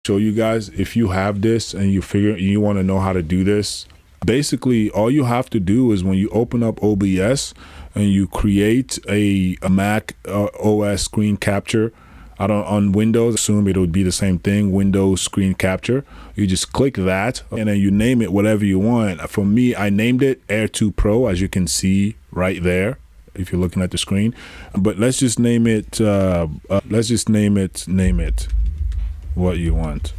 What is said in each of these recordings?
show you guys, if you have this and you want to know how to do this, basically all you have to do is when you open up OBS and you create a Mac OS screen capture, on Windows, assume it would be the same thing, Windows screen capture. You just click that and then you name it whatever you want. For me, I named it Air 2 Pro, as you can see right there if you're looking at the screen. But let's just name it, name it what you want.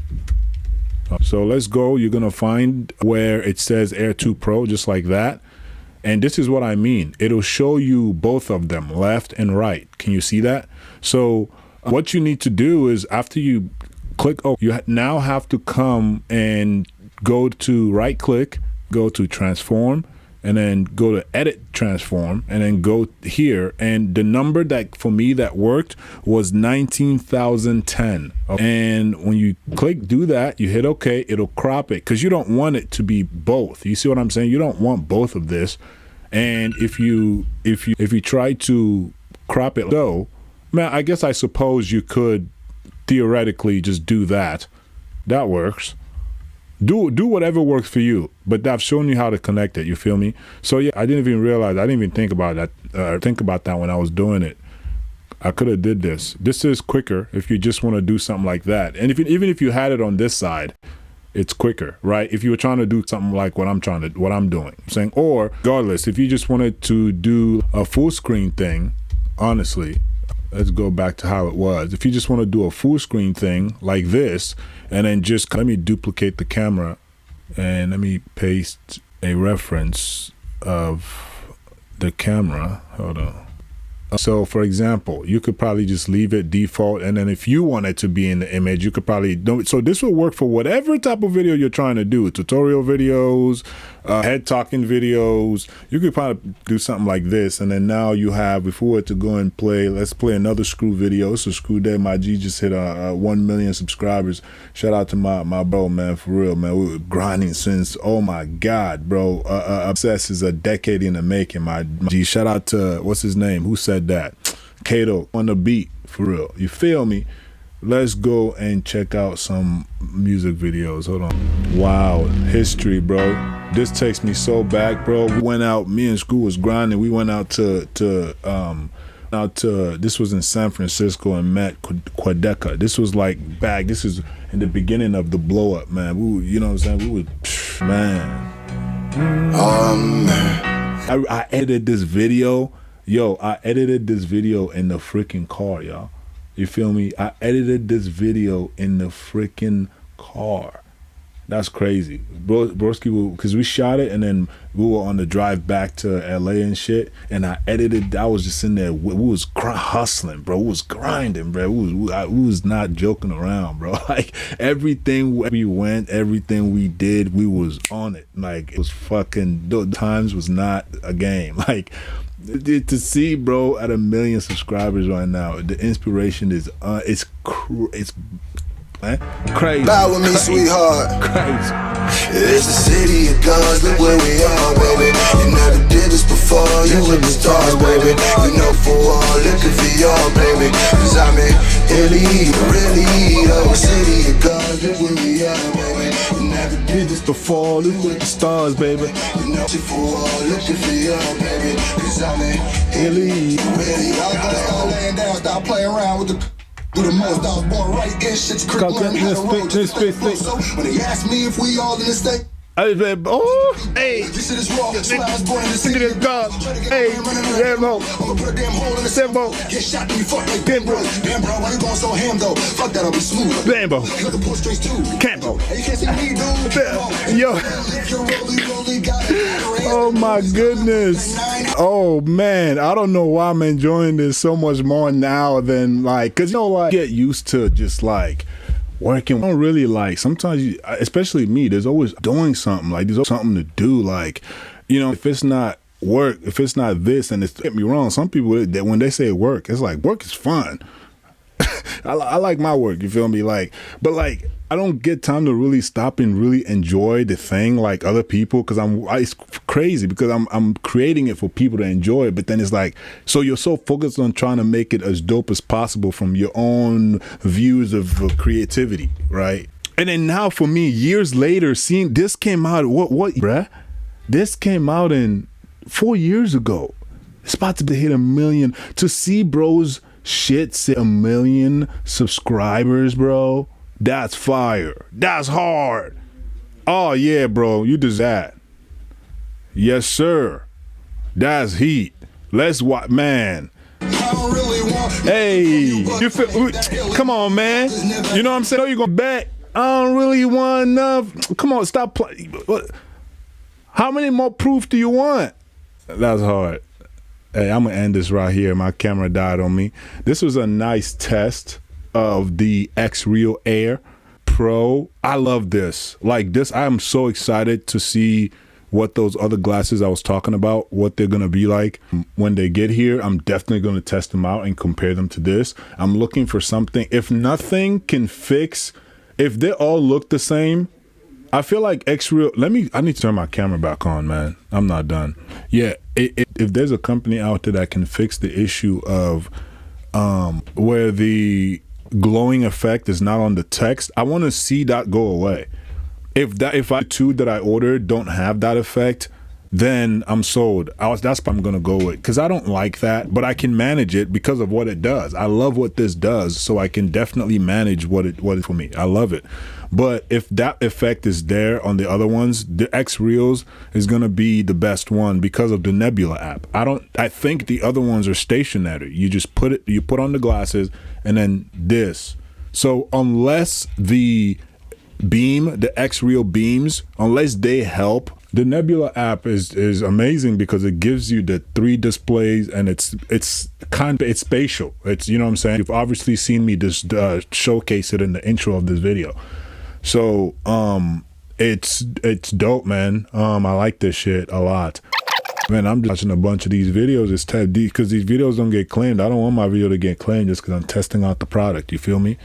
So let's go. You're gonna find where it says Air 2 Pro, just like that. And this is what I mean. It'll show you both of them, left and right. Can you see that? So what you need to do is after you click, you now have to come and go to right click, go to transform, and then go to edit transform, and then go here. And the number that for me that worked was 19,010. And when you click do that, you hit OK, it'll crop it because you don't want it to be both. You see what I'm saying? You don't want both of this. And if you try to crop it low, man, I guess I suppose you could theoretically just do that. That works. Do whatever works for you, but I've shown you how to connect it. You feel me? So yeah, I didn't even realize. I didn't even think about that when I was doing it. I could have did this. This is quicker if you just want to do something like that. And even if you had it on this side, it's quicker, right? If you were trying to do something like what I'm doing, I'm saying, or regardless, if you just wanted to do a full screen thing, honestly. Let's go back to how it was. If you just want to do a full screen thing like this, and then just let me duplicate the camera and let me paste a reference of the camera. Hold on. So for example, you could probably just leave it default, and then if you want it to be in the image, you could probably do it. So this will work for whatever type of video you're trying to do, tutorial videos, head talking videos. You could probably do something like this, and then now you have, if we were to go and play, let's play another Screw video. So Screw Day, my G just hit 1 million subscribers. Shout out to my bro, man, for real, man. We were grinding since, oh my God, bro. Obsess is a decade in the making, my G. Shout out to, what's his name? Who said that? Kato on the beat, for real. You feel me? Let's go and check out some music videos. Hold on. Wow, history, bro. This takes me so back, bro. We went out, me and Screw was grinding. We went out to this was in San Francisco and met Quadeca. This was like back, this is in the beginning of the blow up, man. We, you know what I'm saying? We would, man. I edited this video. Yo, I edited this video in the freaking car, y'all. You feel me? I edited this video in the freaking car. That's crazy. Broski, because we shot it and then we were on the drive back to LA and shit. And I edited, I was just in there. We was hustling, bro. We was grinding, bro. We was not joking around, bro. Like everything we went, everything we did, we was on it. Like it was fucking, the times was not a game. Like, to see, bro, at 1 million subscribers right now, the inspiration is it's crazy. Bow with me, sweetheart. Crazy. It's the city of guns, look where we are, baby. You never did this before, you with the stars, baby. You know for all, looking for y'all, baby. Cause I'm in Italy, really, oh, city of guns, look where we are, baby. You never did this before, look with the stars, baby. You know for all, looking for y'all, baby. Cause I'm in Italy, really. Stop laying down, stop playing around with the do the most. I was born right in shit's crib, learn how to roll just like flow. So when they ask me if we all in this thing, oh, hey, this shit is raw. So I was born in the city of God. Hey, Rambo, I'ma put a damn hole in the Sembo. Get shot and you fuck like damn bro. Damn bro, why you going so ham though? Fuck that, I'll be smooth. Bambo, You can pull straight too. Cambo. Hey, you can't see me, dude. Yo. Oh my goodness. Oh man, I don't know why I'm enjoying this so much more now than like, cause you know like get used to just like working. I don't really like, sometimes you, especially me, there's always doing something, like there's something to do, like, you know, if it's not work, if it's not this, and it's, get me wrong, some people that when they say work, it's like work is fun. I like my work, you feel me? Like, but like I don't get time to really stop and really enjoy the thing like other people, because it's crazy because I'm creating it for people to enjoy it, but then it's like, so you're so focused on trying to make it as dope as possible from your own views of creativity, right? And then now for me, years later, seeing this came out, what, bruh? This came out in 4 years ago. It's about to hit 1 million. To see bro's shit sit 1 million subscribers, bro, that's fire. That's hard. Oh yeah, bro, you deserve that. Yes, sir. That's heat. Let's watch, man. Hey, you feel? Come on, man. You know what I'm saying? Oh, you gonna bet? I don't really want enough. Come on, stop playing. How many more proof do you want? That's hard. Hey, I'm gonna end this right here. My camera died on me. This was a nice test of the Xreal Air Pro. I love this. Like this, I'm so excited to see what those other glasses I was talking about, what they're gonna be like when they get here. I'm definitely gonna test them out and compare them to this. I'm looking for something. If nothing can fix, if they all look the same, I feel like Xreal, I need to turn my camera back on, man. I'm not done. Yeah, if there's a company out there that can fix the issue of where the glowing effect is not on the text, I want to see that go away. If the two that I ordered don't have that effect, then I'm sold. That's what I'm gonna go with, because I don't like that, but I can manage it because of what it does. I love what this does, so I can definitely manage what it for me. I love it. But if that effect is there on the other ones, the Xreals is gonna be the best one because of the Nebula app. I think the other ones are stationary. You just you put on the glasses and then this. So unless the Xreal beams, unless they help, the Nebula app is amazing because it gives you the 3 displays, and it's spatial. It's, you know what I'm saying? You've obviously seen me just showcase it in the intro of this video. So it's dope, man. I like this shit a lot. Man, I'm just watching a bunch of these videos. It's tough because these videos don't get claimed. I don't want my video to get claimed just because I'm testing out the product. You feel me?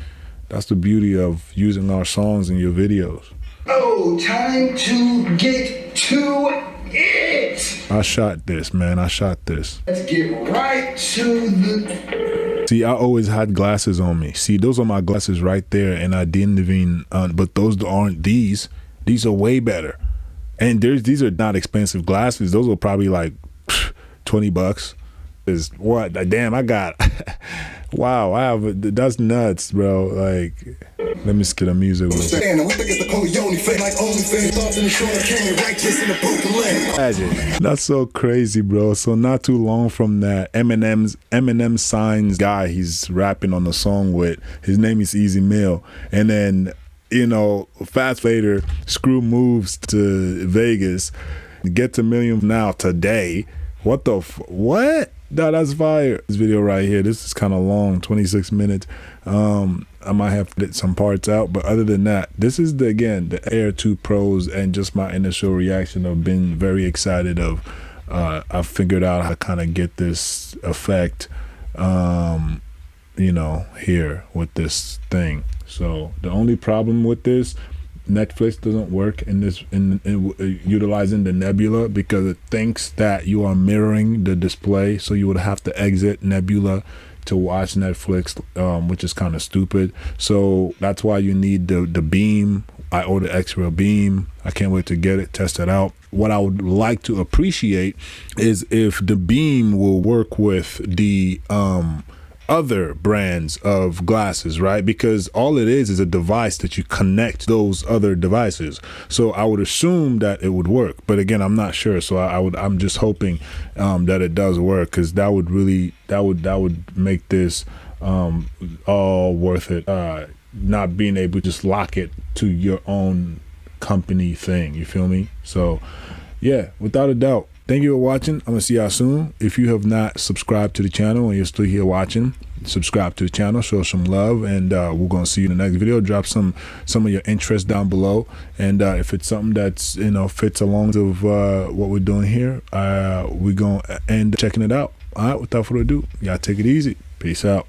That's the beauty of using our songs in your videos. Oh, time to get to it. I shot this, man. I shot this. Let's get right to the... See, I always had glasses on me. See, those are my glasses right there, and I didn't even, but those aren't these. These are way better. And these are not expensive glasses. Those are probably like $20. Is what? Damn, I got... Wow, that's nuts, bro. Like, let me skip the music. That's so crazy, bro. So not too long from that, Eminem signs guy he's rapping on the song with. His name is Easy Mill. And then, you know, fast later, Screw moves to Vegas, gets $1 million now today. What the what? No, that's fire. This video right here, this is kind of long, 26 minutes. I might have to get some parts out, but other than that, this is the Air 2 Pros, and just my initial reaction of being very excited of, I figured out how to kind of get this effect, you know, here with this thing. So the only problem with this, Netflix doesn't work in this in utilizing the Nebula, because it thinks that you are mirroring the display, so you would have to exit Nebula to watch Netflix, which is kind of stupid. So that's why you need the beam. I ordered Xreal beam. I can't wait to get it, test it out. What I would like to appreciate is if the beam will work with the other brands of glasses, right? Because all it is a device that you connect those other devices. So I would assume that it would work, but again, I'm not sure. So I'm just hoping that it does work, because that would make this all worth it. Not being able to just lock it to your own company thing. You feel me? So yeah, without a doubt. Thank you for watching. I'm gonna see y'all soon. If you have not subscribed to the channel and you're still here watching, subscribe to the channel, show some love, and we're gonna see you in the next video. Drop some of your interest down below, and if it's something that's, you know, fits along of what we're doing here, we're gonna end checking it out. All right, without further ado, y'all take it easy. Peace out.